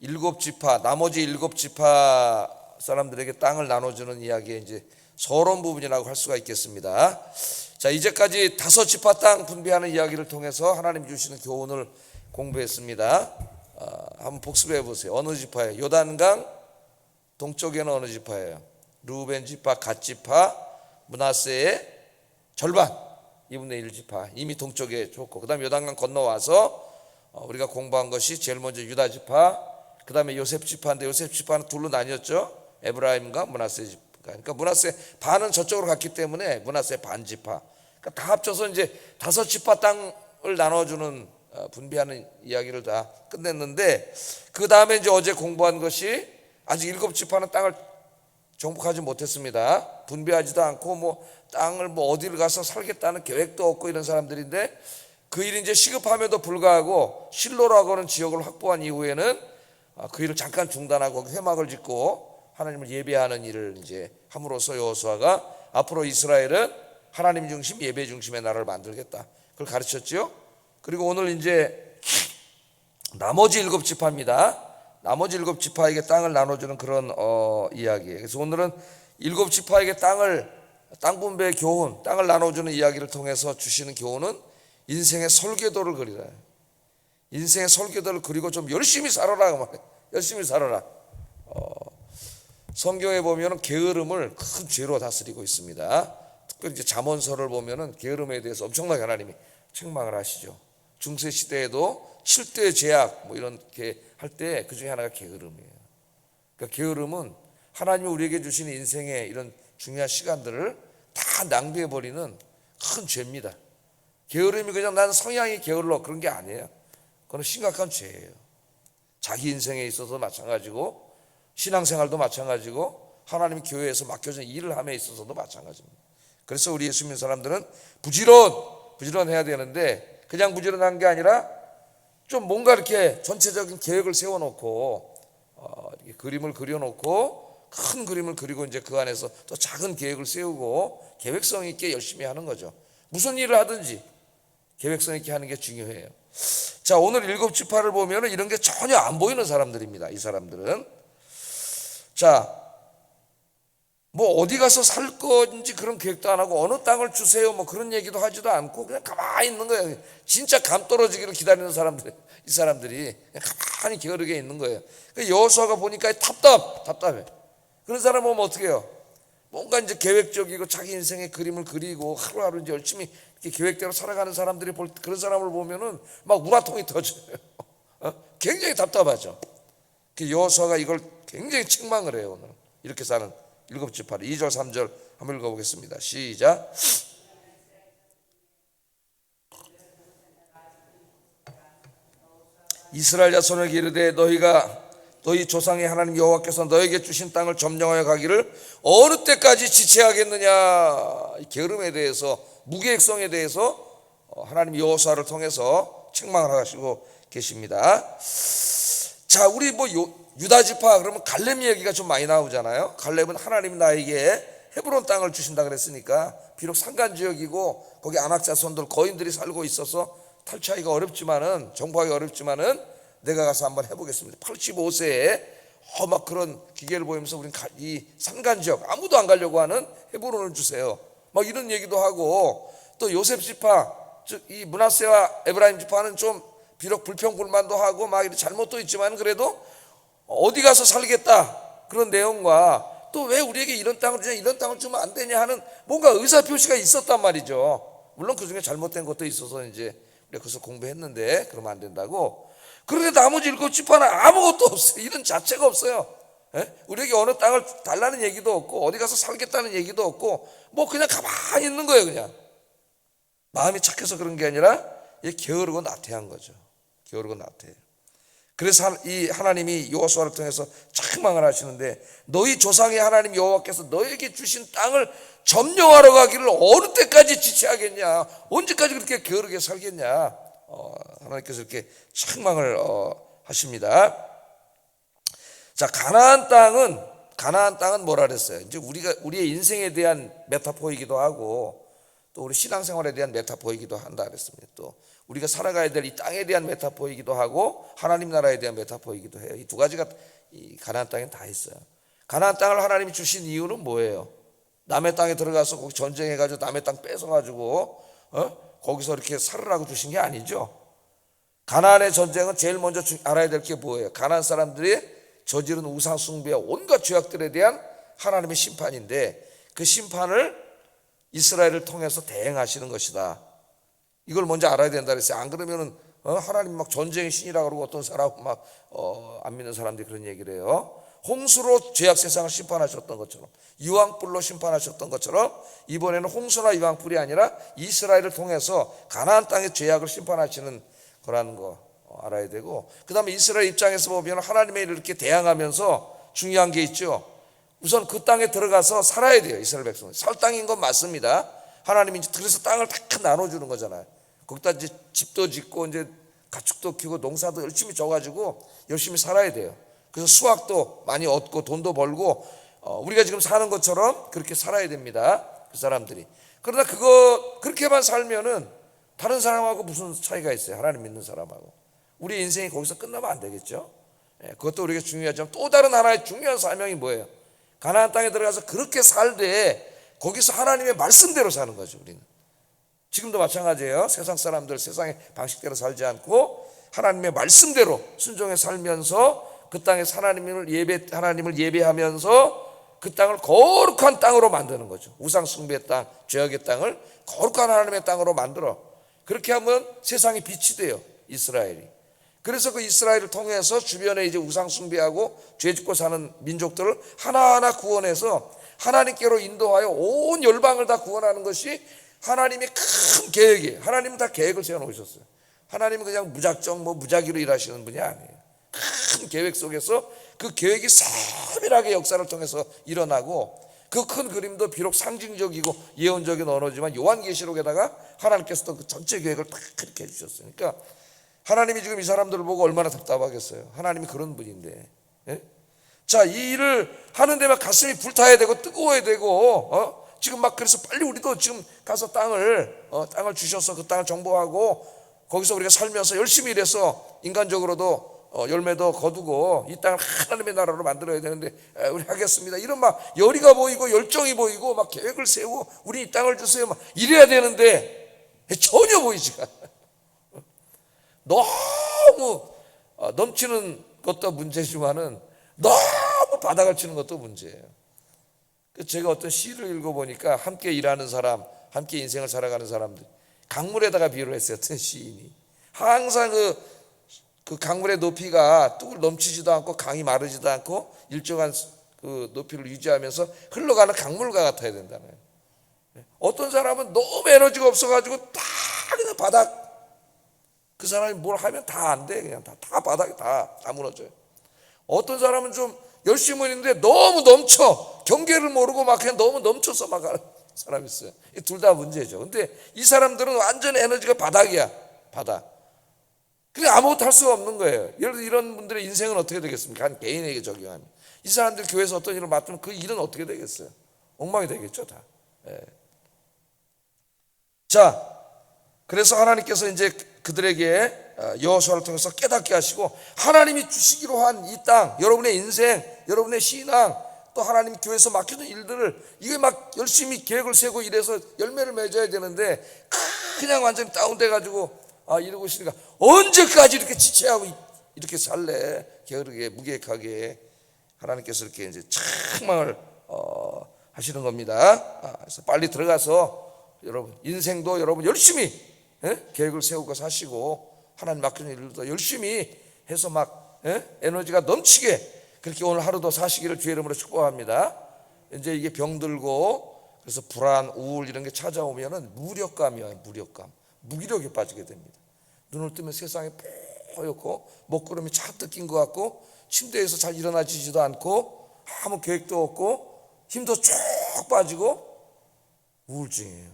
일곱 지파, 나머지 일곱 지파 사람들에게 땅을 나눠주는 이야기의 이제 서론 부분이라고 할 수가 있겠습니다. 자, 이제까지 다섯 지파 땅 분배하는 이야기를 통해서 하나님 주시는 교훈을 공부했습니다. 한번 복습해 보세요. 어느 지파예요? 요단강 동쪽에는 어느 지파예요? 루벤 지파, 갓 지파, 므낫세의 절반 2분의 1 지파 이미 동쪽에 줬고, 그 다음에 요단강 건너와서 우리가 공부한 것이 제일 먼저 유다 지파, 그 다음에 요셉 지파인데 요셉 지파는 둘로 나뉘었죠. 에브라임과 므낫세 지파. 그러니까 므낫세 반은 저쪽으로 갔기 때문에 므낫세 반 지파. 그러니까 다 합쳐서 이제 다섯 지파 땅을 나눠주는 분배하는 이야기를 다 끝냈는데, 그 다음에 이제 어제 공부한 것이 아직 일곱 지파는 땅을 정복하지 못했습니다. 분배하지도 않고 뭐 땅을 뭐 어디를 가서 살겠다는 계획도 없고 이런 사람들인데, 그 일이 이제 시급함에도 불구하고 실로라고 하는 지역을 확보한 이후에는 그 일을 잠깐 중단하고 회막을 짓고 하나님을 예배하는 일을 이제 함으로써 여호수아가 앞으로 이스라엘은 하나님 중심, 예배 중심의 나라를 만들겠다, 그걸 가르쳤죠. 그리고 오늘 이제 나머지 일곱 지파입니다. 나머지 일곱 지파에게 땅을 나눠주는 그런 이야기예요. 그래서 오늘은 일곱 지파에게 땅 분배의 교훈, 땅을 나눠주는 이야기를 통해서 주시는 교훈은 인생의 설계도를 그리라. 인생의 설계도를 그리고 좀 열심히 살아라 그 말이에요. 열심히 살아라. 성경에 보면은 게으름을 큰 죄로 다스리고 있습니다. 특별히 이제 잠언서를 보면은 게으름에 대해서 엄청나게 하나님이 책망을 하시죠. 중세 시대에도 7대 죄악 뭐 이렇게 할 때 그 중에 하나가 게으름이에요. 그러니까 게으름은 하나님이 우리에게 주시는 인생의 이런 중요한 시간들을 다 낭비해 버리는 큰 죄입니다. 게으름이 그냥 나는 성향이 게을러 그런 게 아니에요. 그건 심각한 죄예요. 자기 인생에 있어서 마찬가지고, 신앙생활도 마찬가지고, 하나님이 교회에서 맡겨진 일을 함에 있어서도 마찬가지입니다. 그래서 우리 예수 믿는 사람들은 부지런해야 되는데, 그냥 부지런한 게 아니라 좀 뭔가 이렇게 전체적인 계획을 세워놓고 이렇게 그림을 그려놓고, 큰 그림을 그리고 이제 그 안에서 또 작은 계획을 세우고 계획성 있게 열심히 하는 거죠. 무슨 일을 하든지 계획성 있게 하는 게 중요해요. 자, 오늘 일곱 지파를 보면 이런 게 전혀 안 보이는 사람들입니다. 이 사람들은 자, 뭐 어디 가서 살 건지 그런 계획도 안 하고, 어느 땅을 주세요 뭐 그런 얘기도 하지도 않고 그냥 가만히 있는 거예요. 진짜 감 떨어지기를 기다리는 사람들, 이 사람들이 그냥 가만히 게으르게 있는 거예요. 여호수아가 보니까 답답해. 그런 사람 보면 어떻게 해요? 뭔가 이제 계획적이고 자기 인생의 그림을 그리고 하루하루 이제 열심히 이렇게 계획대로 살아가는 사람들이 그런 사람을 보면은 막 우라통이 터져요. 굉장히 답답하죠. 여호수아가 이걸 굉장히 책망을 해요. 오늘 이렇게 사는 일곱 지파를 2절 3절 한번 읽어보겠습니다. 시작. 이스라엘 자손에게 이르되 너희 조상의 하나님 여호와께서 너에게 주신 땅을 점령하여 가기를 어느 때까지 지체하겠느냐. 이 게으름에 대해서, 무계획성에 대해서 하나님 여호수아를 통해서 책망을 하시고 계십니다. 자, 우리 뭐 유다 지파 그러면 갈렙 얘기가 좀 많이 나오잖아요. 갈렙은 하나님이 나에게 헤브론 땅을 주신다 그랬으니까, 비록 산간 지역이고 거기 아낙 자손들 거인들이 살고 있어서 탈취하기가 어렵지만은, 정복하기 어렵지만은 내가 가서 한번 해보겠습니다. 85세에 막 그런 기계를 보이면서 우린 이 산간 지역 아무도 안 가려고 하는 헤브론을 주세요 막 이런 얘기도 하고, 또 요셉 지파, 즉 이 므낫세와 에브라임 지파는 좀 비록 불평불만도 하고 막 이렇게 잘못도 있지만 그래도 어디 가서 살겠다 그런 내용과, 또 왜 우리에게 이런 땅을 주냐, 이런 땅을 주면 안 되냐 하는 뭔가 의사표시가 있었단 말이죠. 물론 그 중에 잘못된 것도 있어서 이제 우리가 그것을 공부했는데 그러면 안 된다고. 그런데 나머지 일곱 지파는 아무것도 없어요. 이런 자체가 없어요. 우리에게 어느 땅을 달라는 얘기도 없고 어디 가서 살겠다는 얘기도 없고, 뭐 그냥 가만히 있는 거예요. 그냥 마음이 착해서 그런 게 아니라 게으르고 나태한 거죠. 게으르고 나태해요. 그래서 이 하나님이 여호수아를 통해서 책망을 하시는데, 너희 조상의 하나님 여호와께서 너에게 주신 땅을 점령하러 가기를 어느 때까지 지체하겠냐, 언제까지 그렇게 게으르게 살겠냐, 하나님께서 이렇게 책망을 하십니다. 자, 가나안 땅은 뭐라 그랬어요? 이제 우리의 인생에 대한 메타포이기도 하고, 또 우리 신앙생활에 대한 메타포이기도 한다 그랬습니다. 또 우리가 살아가야 될 이 땅에 대한 메타포이기도 하고 하나님 나라에 대한 메타포이기도 해요. 이 두 가지가 이 가나안 땅에 다 있어요. 가나안 땅을 하나님이 주신 이유는 뭐예요? 남의 땅에 들어가서 거기 전쟁해가지고 남의 땅 뺏어가지고 거기서 이렇게 살으라고 주신 게 아니죠. 가나안의 전쟁은 제일 먼저 알아야 될 게 뭐예요? 가나안 사람들이 저지른 우상 숭배와 온갖 죄악들에 대한 하나님의 심판인데, 그 심판을 이스라엘을 통해서 대행하시는 것이다. 이걸 먼저 알아야 된다 그랬어요. 안 그러면은 하나님 막 전쟁의 신이라고 그러고 어떤 사람 막 안 믿는 사람들이 그런 얘기를 해요. 홍수로 죄악 세상을 심판하셨던 것처럼, 유황불로 심판하셨던 것처럼 이번에는 홍수나 유황불이 아니라 이스라엘을 통해서 가나안 땅의 죄악을 심판하시는 거라는 거 알아야 되고, 그 다음에 이스라엘 입장에서 보면 하나님의 일을 이렇게 대항하면서 중요한 게 있죠. 우선 그 땅에 들어가서 살아야 돼요. 이스라엘 백성은 살 땅인 건 맞습니다. 하나님이 이제 그래서 땅을 다 나눠주는 거잖아요. 거기다 이제 집도 짓고 이제 가축도 키우고 농사도 열심히 져가지고 열심히 살아야 돼요. 그래서 수확도 많이 얻고 돈도 벌고 우리가 지금 사는 것처럼 그렇게 살아야 됩니다. 그 사람들이. 그러나 그렇게만 살면은 다른 사람하고 무슨 차이가 있어요? 하나님 믿는 사람하고. 우리 인생이 거기서 끝나면 안 되겠죠. 그것도 우리가 중요하지만 또 다른 하나의 중요한 사명이 뭐예요? 가나안 땅에 들어가서 그렇게 살되 거기서 하나님의 말씀대로 사는 거죠. 우리는 지금도 마찬가지예요. 세상 사람들 세상의 방식대로 살지 않고 하나님의 말씀대로 순종해 살면서 그 땅에서 하나님을 예배하면서 그 땅을 거룩한 땅으로 만드는 거죠. 우상 숭배의 땅, 죄악의 땅을 거룩한 하나님의 땅으로 만들어. 그렇게 하면 세상이 빛이 돼요. 이스라엘이. 그래서 그 이스라엘을 통해서 주변에 이제 우상 숭배하고 죄 짓고 사는 민족들을 하나하나 구원해서 하나님께로 인도하여 온 열방을 다 구원하는 것이 하나님의 큰 계획이에요. 하나님은 다 계획을 세워 놓으셨어요. 하나님은 그냥 무작정 무작위로 일하시는 분이 아니에요. 큰 계획 속에서 그 계획이 세밀하게 역사를 통해서 일어나고, 그 큰 그림도 비록 상징적이고 예언적인 언어지만 요한계시록에다가 하나님께서 또 그 전체 계획을 다 그렇게 해주셨어요. 그러니까 하나님이 지금 이 사람들을 보고 얼마나 답답하겠어요. 하나님이 그런 분인데. 자, 이 일을 하는 데만 가슴이 불타야 되고 뜨거워야 되고 지금 막 그래서 빨리 우리도 지금 가서 땅을 주셔서 그 땅을 정복하고 거기서 우리가 살면서 열심히 일해서 인간적으로도 열매도 거두고 이 땅을 하나님의 나라로 만들어야 되는데 우리 하겠습니다. 이런 막 열의가 보이고 열정이 보이고 막 계획을 세우고 우리 이 땅을 주세요 막 이래야 되는데 전혀 보이지가 않아요. 너무 넘치는 것도 문제지만은 너무 바닥을 치는 것도 문제예요. 제가 어떤 시를 읽어보니까 함께 일하는 사람, 함께 인생을 살아가는 사람들, 강물에다가 비유를 했어요. 어떤 시인이 항상 그 강물의 높이가 뚝을 넘치지도 않고 강이 마르지도 않고 일정한 그 높이를 유지하면서 흘러가는 강물과 같아야 된다는 거예요. 어떤 사람은 너무 에너지가 없어가지고 딱 그냥 바닥, 그 사람이 뭘 하면 다 안 돼. 그냥 다 바닥에 다 무너져요. 어떤 사람은 좀 열심히 했는데 너무 넘쳐, 경계를 모르고 막 그냥 너무 넘쳐서 막 가는 사람이 있어요. 둘 다 문제죠. 근데 이 사람들은 완전 에너지가 바닥이야. 바닥. 그게 아무것도 할 수가 없는 거예요. 예를 들어 이런 분들의 인생은 어떻게 되겠습니까? 한 개인에게 적용하면. 이 사람들 교회에서 어떤 일을 맡으면 그 일은 어떻게 되겠어요? 엉망이 되겠죠, 다. 자, 그래서 하나님께서 이제 그들에게 여호수아를 통해서 깨닫게 하시고 하나님이 주시기로 한 이 땅, 여러분의 인생, 여러분의 신앙, 또 하나님 교회에서 맡겨준 일들을 이게 막 열심히 계획을 세고 이래서 열매를 맺어야 되는데 그냥 완전히 다운돼 가지고 이러고 있으니까 언제까지 이렇게 지체하고 이렇게 살래? 게으르게 무계획하게. 하나님께서 이렇게 이제 책망을 하시는 겁니다. 그래서 빨리 들어가서 여러분 인생도 여러분 열심히 계획을 세우고 사시고 하나님 맡겨준 일도 열심히 해서 막 에너지가 넘치게 그렇게 오늘 하루도 사시기를 주의 이름으로 축복합니다. 이제 이게 병들고 그래서 불안, 우울 이런 게 찾아오면은 무력감이에요. 무기력에 빠지게 됩니다. 눈을 뜨면 세상이 뽀얗고 먹구름이 잔뜩 낀 것 같고 침대에서 잘 일어나지지도 않고 아무 계획도 없고 힘도 쭉 빠지고 우울증이에요.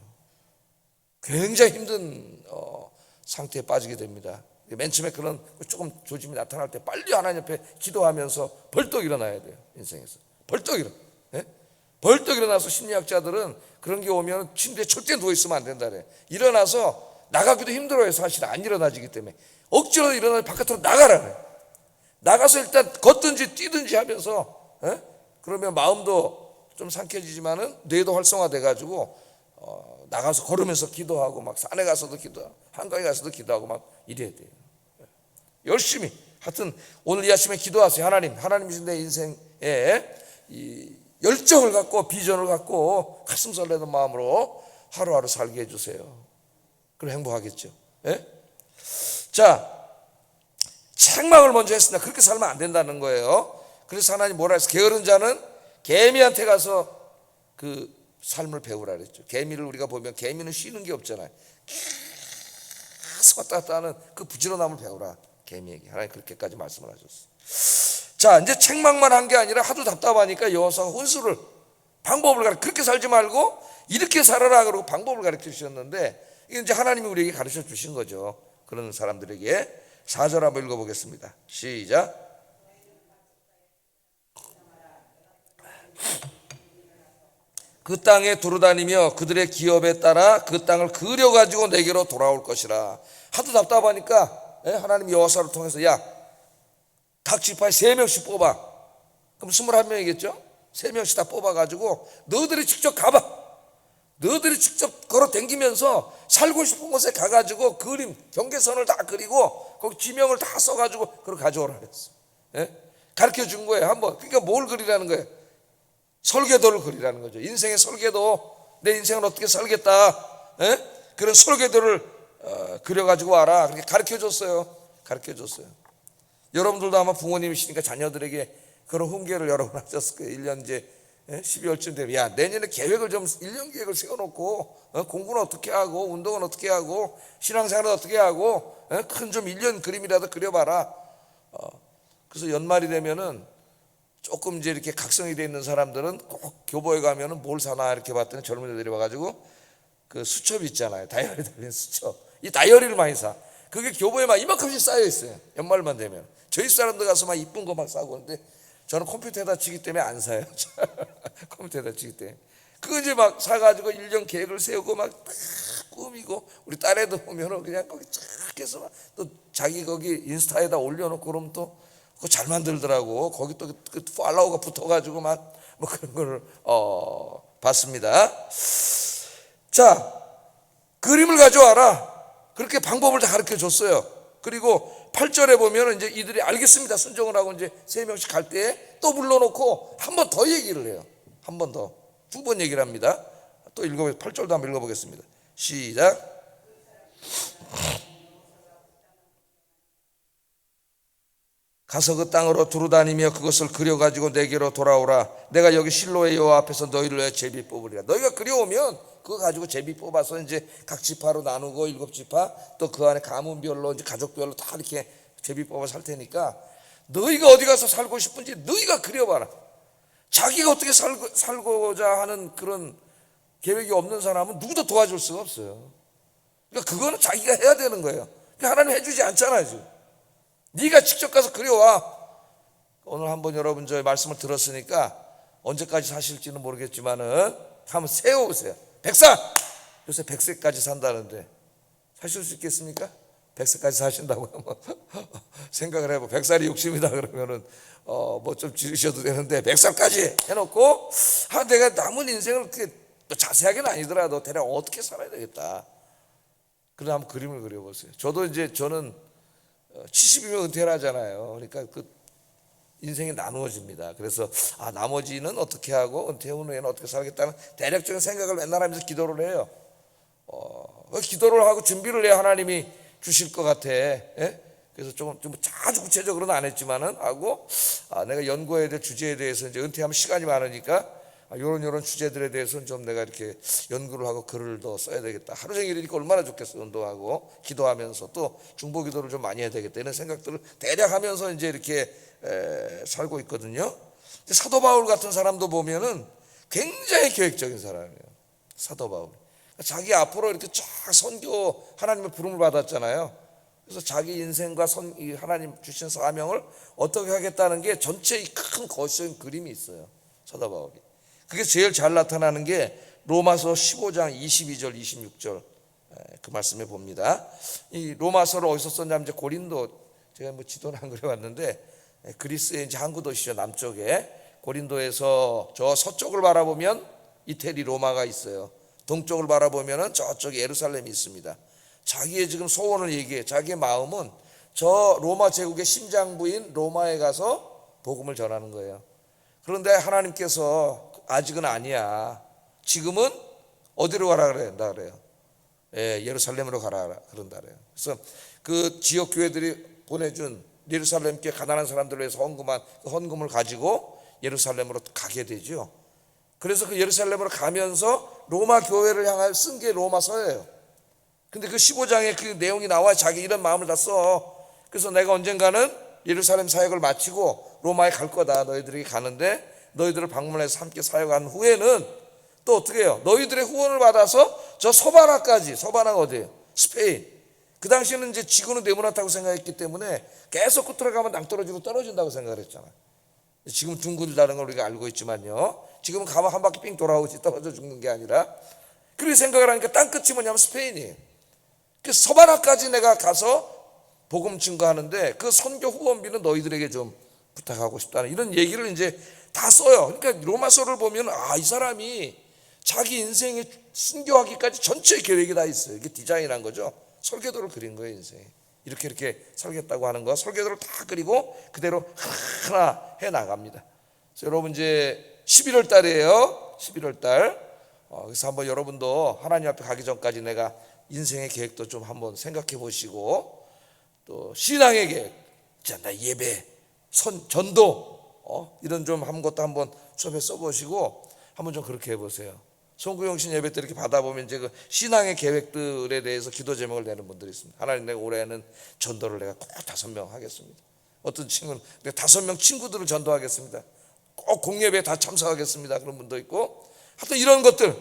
굉장히 힘든 상태에 빠지게 됩니다. 맨 처음에 그런 조금 조짐이 나타날 때 빨리 하나님 옆에 기도하면서 벌떡 일어나야 돼요. 인생에서 벌떡 일어나. 벌떡 일어나서 심리학자들은 그런 게 오면 침대에 절대 누워있으면 안 된다 그래. 일어나서 나가기도 힘들어요. 사실 안 일어나지기 때문에. 억지로 일어나서 바깥으로 나가라 그래. 나가서 일단 걷든지 뛰든지 하면서 그러면 마음도 좀 상쾌해지지만은 뇌도 활성화돼 가지고 나가서 걸으면서 기도하고 막 산에 가서도 기도하고 한강에 가서도 기도하고 막 이래야 돼요. 열심히 하여튼 오늘 이 아침에 기도하세요. 하나님이신 내 인생에 이 열정을 갖고 비전을 갖고 가슴 설레는 마음으로 하루하루 살게 해주세요. 그럼 행복하겠죠. 자, 책망을 먼저 했습니다. 그렇게 살면 안 된다는 거예요. 그래서 하나님 뭐라 했어요? 게으른 자는 개미한테 가서 그 삶을 배우라 그랬죠. 개미를 우리가 보면 개미는 쉬는 게 없잖아요. 계속 왔다 갔다 하는 그 부지런함을 배우라. 개미에게 하나님 그렇게까지 말씀을 하셨어요. 자, 이제 책망만 한 게 아니라 하도 답답하니까 여호사가 혼수를 방법을 가르쳐. 그렇게 살지 말고 이렇게 살아라 그러고 방법을 가르쳐 주셨는데 이게 이제 하나님이 우리에게 가르쳐 주신 거죠. 그런 사람들에게 4절 한번 읽어보겠습니다. 시작. 그 땅에 두루다니며 그들의 기업에 따라 그 땅을 그려가지고 내게로 돌아올 것이라. 하도 답답하니까 하나님 여호사를 통해서 야, 각 지파에 3명씩 뽑아. 그럼 21명이겠죠? 3명씩 다 뽑아가지고 너희들이 직접 가봐. 너희들이 직접 걸어 다니면서 살고 싶은 곳에 가가지고 그림, 경계선을 다 그리고 거기 지명을 다 써가지고 그걸 가져오라 그랬어. 가르쳐 준 거예요. 한번. 그러니까 뭘 그리라는 거예요? 설계도를 그리라는 거죠. 인생의 설계도, 내 인생을 어떻게 살겠다, 그런 설계도를 그려가지고 와라. 그렇게 가르쳐줬어요. 여러분들도 아마 부모님이시니까 자녀들에게 그런 훈계를 여러 번 하셨을 거예요. 1년 이제 12월쯤 되면 야, 내년에 계획을 좀 1년 계획을 세워놓고 공부는 어떻게 하고 운동은 어떻게 하고 신앙생활은 어떻게 하고 큰 좀 1년 그림이라도 그려봐라. 그래서 연말이 되면은 조금 이제 이렇게 각성이 돼 있는 사람들은 꼭 교보에 가면은 뭘 사나 이렇게 봤더니 젊은 애들이 와가지고 그 수첩 있잖아요. 다이어리 달린 수첩. 이 다이어리를 많이 사. 그게 교보에 막 이만큼씩 쌓여 있어요. 연말만 되면. 저희 사람들 가서 막 이쁜 거 막 사고 그러는데 저는 컴퓨터에다 치기 때문에 안 사요. 컴퓨터에다 치기 때문에. 그거 이제 막 사가지고 1년 계획을 세우고 막 꾸미고 우리 딸애도 보면은 그냥 거기 쫙 해서 막 또 자기 거기 인스타에다 올려놓고 그러면 또 그거 잘 만들더라고. 거기 또 그 팔로워가 붙어가지고 막 뭐 그런 거를 봤습니다. 자, 그림을 가져와라. 그렇게 방법을 다 가르쳐 줬어요. 그리고 8절에 보면 이제 이들이 알겠습니다. 순종을 하고 이제 3명씩 갈 때 또 불러놓고 한 번 더 얘기를 해요. 한 번 더. 2번 얘기를 합니다. 또 8절도 한번 읽어보겠습니다. 시작. 가서 그 땅으로 두루다니며 그것을 그려가지고 내게로 돌아오라. 내가 여기 실로의 여호와 앞에서 너희를 위해 제비 뽑으리라. 너희가 그려오면 그거 가지고 제비 뽑아서 이제 각 지파로 나누고 7지파 또 그 안에 가문별로 이제 가족별로 다 이렇게 제비 뽑아서 살 테니까 너희가 어디 가서 살고 싶은지 너희가 그려봐라. 자기가 어떻게 살고자 하는 그런 계획이 없는 사람은 누구도 도와줄 수가 없어요. 그러니까 그거는 자기가 해야 되는 거예요. 그러니까 하나님 해주지 않잖아요 지금. 네가 직접 가서 그려와. 오늘 한번 여러분 저의 말씀을 들었으니까 언제까지 사실지는 모르겠지만은 한번 세워보세요. 100살! 요새 100세까지 산다는데 사실 수 있겠습니까? 100세까지 사신다고 한번 생각을 해보. 100살이 욕심이다 그러면은 뭐 좀 지르셔도 되는데 100살까지 해놓고 내가 남은 인생을 그렇게 자세하게는 아니더라도 대략 어떻게 살아야 되겠다. 그럼 한번 그림을 그려보세요. 저는 70이면 은퇴를 하잖아요. 그러니까 그 인생이 나누어집니다. 그래서 나머지는 어떻게 하고 은퇴 후에는 어떻게 살겠다는 대략적인 생각을 맨날 하면서 기도를 해요. 기도를 하고 준비를 해야 하나님이 주실 것 같아. 그래서 좀 아주 구체적으로는 안 했지만은 하고 내가 연구해야 될 주제에 대해서 이제 은퇴하면 시간이 많으니까 이런 주제들에 대해서는 좀 내가 이렇게 연구를 하고 글을 더 써야 되겠다. 하루 종일 이러니까 얼마나 좋겠어. 운동하고 기도하면서 또 중보 기도를 좀 많이 해야 되겠다. 이런 생각들을 대략 하면서 이제 이렇게 살고 있거든요. 사도 바울 같은 사람도 보면은 굉장히 계획적인 사람이에요. 사도 바울. 자기 앞으로 이렇게 쫙 선교 하나님의 부름을 받았잖아요. 그래서 자기 인생과 하나님 주신 사명을 어떻게 하겠다는 게 전체 큰 거시적인 그림이 있어요. 사도 바울이. 그게 제일 잘 나타나는 게 로마서 15장 22절 26절 그 말씀에 봅니다. 이 로마서를 어디서 썼냐면 이제 고린도, 제가 뭐 지도는 안 그려왔는데 그리스의 이제 항구 도시죠, 남쪽에. 고린도에서 저 서쪽을 바라보면 이태리 로마가 있어요. 동쪽을 바라보면은 저쪽에 예루살렘이 있습니다. 자기의 지금 소원을 얘기해. 자기의 마음은 저 로마 제국의 심장부인 로마에 가서 복음을 전하는 거예요. 그런데 하나님께서 아직은 아니야. 지금은 어디로 가라 그런다 그래요? 예루살렘으로 가라 그런다 그래요. 그래서 그 지역 교회들이 보내준 예루살렘께 가난한 사람들을 위해서 헌금한 그 헌금을 가지고 예루살렘으로 가게 되죠. 그래서 그 예루살렘으로 가면서 로마 교회를 향하여 쓴 게 로마서예요. 근데 그 15장에 그 내용이 나와. 자기 이런 마음을 다 써. 그래서 내가 언젠가는 예루살렘 사역을 마치고 로마에 갈 거다. 너희들이 가는데 너희들을 방문해서 함께 사역한 후에는 또 어떻게 해요? 너희들의 후원을 받아서 저 서바나까지. 서바나가 어디예요? 스페인. 그 당시에는 이제 지구는 네모나다고 생각했기 때문에 계속 끝으로 가면 낭떠러지로 떨어진다고 생각을 했잖아요. 지금 둥글다는 걸 우리가 알고 있지만요, 지금은 가면 한 바퀴 삥 돌아오지 떨어져 죽는 게 아니라. 그렇게 생각을 하니까 땅 끝이 뭐냐면 스페인이에요. 그 서바나까지 내가 가서 복음 증거하는데 그 선교 후원비는 너희들에게 좀 부탁하고 싶다는 이런 얘기를 이제 다 써요. 그러니까 로마서를 보면 이 사람이 자기 인생에 순교하기까지 전체 계획이 다 있어요. 이게 디자인한 거죠. 설계도를 그린 거예요. 인생 이렇게 살겠다고 하는 거, 설계도를 다 그리고 그대로 하나 해 나갑니다. 그래서 여러분 이제 11월 달이에요. 11월 달. 그래서 한번 여러분도 하나님 앞에 가기 전까지 내가 인생의 계획도 좀 한번 생각해 보시고, 또 신앙의 계획, 예배, 전도 이런 좀 한 것도 한번 수업에 써보시고 한번 좀 그렇게 해보세요. 송구영신 예배 때 이렇게 받아보면 이제 그 신앙의 계획들에 대해서 기도 제목을 내는 분들이 있습니다. 하나님, 내가 올해는 전도를 내가 꼭 5명 하겠습니다. 어떤 친구는 내가 5명 친구들을 전도하겠습니다. 꼭 공예배에 다 참석하겠습니다. 그런 분도 있고, 하여튼 이런 것들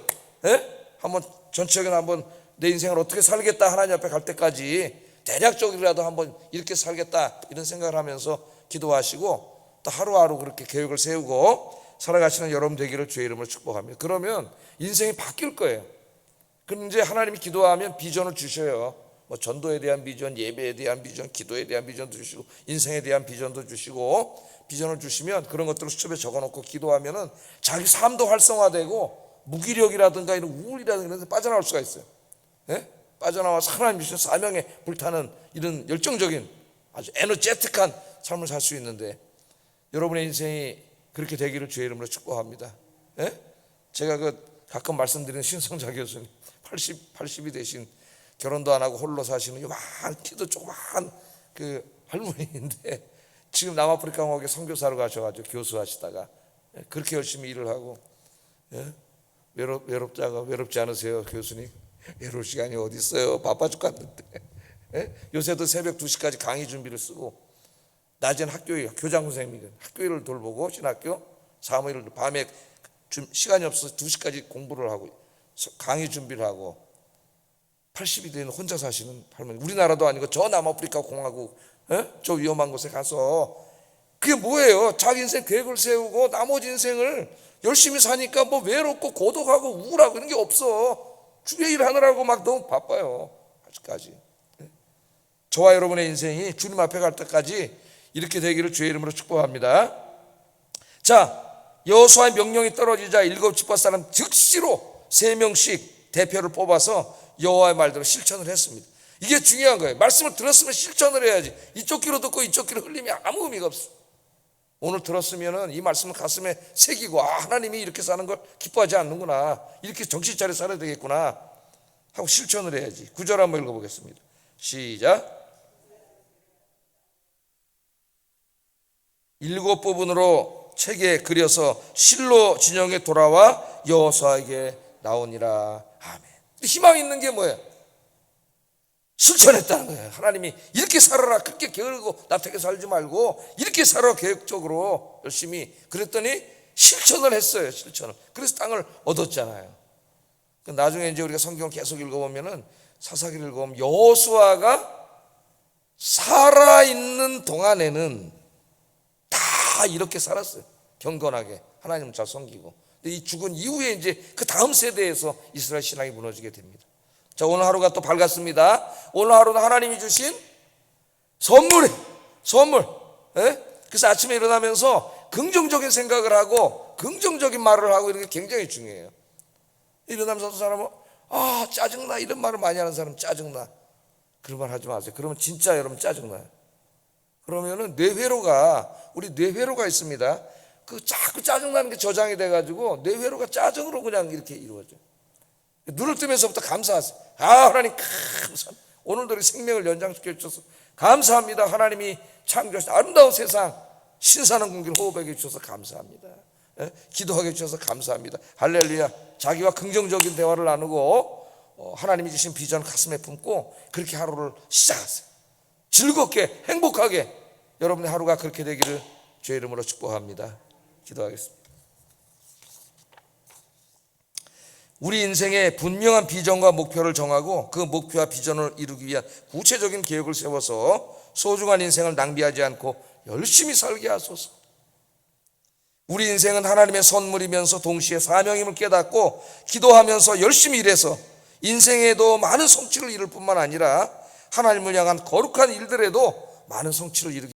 한번 전체적으로 한번 내 인생을 어떻게 살겠다, 하나님 앞에 갈 때까지 대략적이라도 한번 이렇게 살겠다 이런 생각을 하면서 기도하시고 또 하루하루 그렇게 계획을 세우고 살아가시는 여러분 되기를 주의 이름으로 축복합니다. 그러면 인생이 바뀔 거예요. 그럼 이제 하나님이 기도하면 비전을 주셔요. 뭐 전도에 대한 비전, 예배에 대한 비전, 기도에 대한 비전도 주시고 인생에 대한 비전도 주시고, 비전을 주시면 그런 것들을 수첩에 적어놓고 기도하면은 자기 삶도 활성화되고 무기력이라든가 이런 우울이라든가 이런 데 빠져나올 수가 있어요. 빠져나와서 하나님 주신 사명에 불타는 이런 열정적인 아주 에너제틱한 삶을 살 수 있는데, 여러분의 인생이 그렇게 되기를 주의 이름으로 축복합니다. 제가 가끔 말씀드리는 신성자 교수님 80이 되신, 결혼도 안 하고 홀로 사시는 요만 키도 조그만 그 할머니인데 지금 남아프리카 공화국에 선교사로 가셔가지고 교수하시다가 그렇게 열심히 일을 하고, 외롭지 않으세요 교수님? 외로울 시간이 어디 있어요? 바빠 죽겠는데. 요새도 새벽 2시까지 강의 준비를 쓰고, 낮에는 학교에 교장 선생님이 학교를 돌보고, 신학교 사무일을 밤에 시간이 없어서 2시까지 공부를 하고 강의 준비를 하고, 80이 되는 혼자 사시는 할머니, 우리나라도 아니고 저 남아프리카 공화국 저 위험한 곳에 가서, 그게 뭐예요? 자기 인생 계획을 세우고 나머지 인생을 열심히 사니까 뭐 외롭고 고독하고 우울하고 이런 게 없어. 주의 일 하느라고 막 너무 바빠요 아직까지. 저와 여러분의 인생이 주님 앞에 갈 때까지 이렇게 되기를 주의 이름으로 축복합니다. 자, 여호수아의 명령이 떨어지자 7지파 사람 즉시로 3명씩 대표를 뽑아서 여호와의 말대로 실천을 했습니다. 이게 중요한 거예요. 말씀을 들었으면 실천을 해야지. 이쪽 귀로 듣고 이쪽 귀로 흘리면 아무 의미가 없어. 오늘 들었으면 이 말씀을 가슴에 새기고, 하나님이 이렇게 사는 걸 기뻐하지 않는구나, 이렇게 정신 차려 살아야 되겠구나 하고 실천을 해야지. 9절 한번 읽어보겠습니다. 시작. 7부분으로 책에 그려서 실로 진영에 돌아와 여호수아에게 나오니라. 아멘. 희망이 있는 게 뭐예요? 실천했다는 거예요. 하나님이 이렇게 살아라, 그렇게 게으르고 나태하게 살지 말고 이렇게 살아, 계획적으로 열심히. 그랬더니 실천을 했어요. 실천을. 그래서 땅을 얻었잖아요. 나중에 이제 우리가 성경을 계속 읽어보면은, 사사기를 읽어보면 여호수아가 살아있는 동안에는 다 이렇게 살았어요. 경건하게 하나님을 잘 섬기고. 이 죽은 이후에 이제 그 다음 세대에서 이스라엘 신앙이 무너지게 됩니다. 자, 오늘 하루가 또 밝았습니다. 오늘 하루는 하나님이 주신 선물. 예? 그래서 아침에 일어나면서 긍정적인 생각을 하고 긍정적인 말을 하고 이런 게 굉장히 중요해요. 일어나면서 어떤 사람은 짜증나 이런 말을 많이 하는 사람은 짜증나 그런 말 하지 마세요. 그러면 진짜 여러분 짜증나요. 그러면은 우리 뇌회로가 있습니다. 그 자꾸 짜증나는 게 저장이 돼가지고 뇌회로가 짜증으로 그냥 이렇게 이루어져요. 눈을 뜨면서부터 감사하세요. 하나님 감사합니다. 오늘도 우리 생명을 연장시켜 주셔서 감사합니다. 하나님이 창조하신 아름다운 세상 신선한 공기를 호흡하게 해주셔서 감사합니다. 기도하게 해주셔서 감사합니다. 할렐루야. 자기와 긍정적인 대화를 나누고 하나님이 주신 비전 가슴에 품고 그렇게 하루를 시작하세요. 즐겁게 행복하게 여러분의 하루가 그렇게 되기를 주의 이름으로 축복합니다. 기도하겠습니다. 우리 인생에 분명한 비전과 목표를 정하고 그 목표와 비전을 이루기 위한 구체적인 계획을 세워서 소중한 인생을 낭비하지 않고 열심히 살게 하소서. 우리 인생은 하나님의 선물이면서 동시에 사명임을 깨닫고 기도하면서 열심히 일해서 인생에도 많은 성취를 이룰 뿐만 아니라 하나님을 향한 거룩한 일들에도 많은 성취를 이루기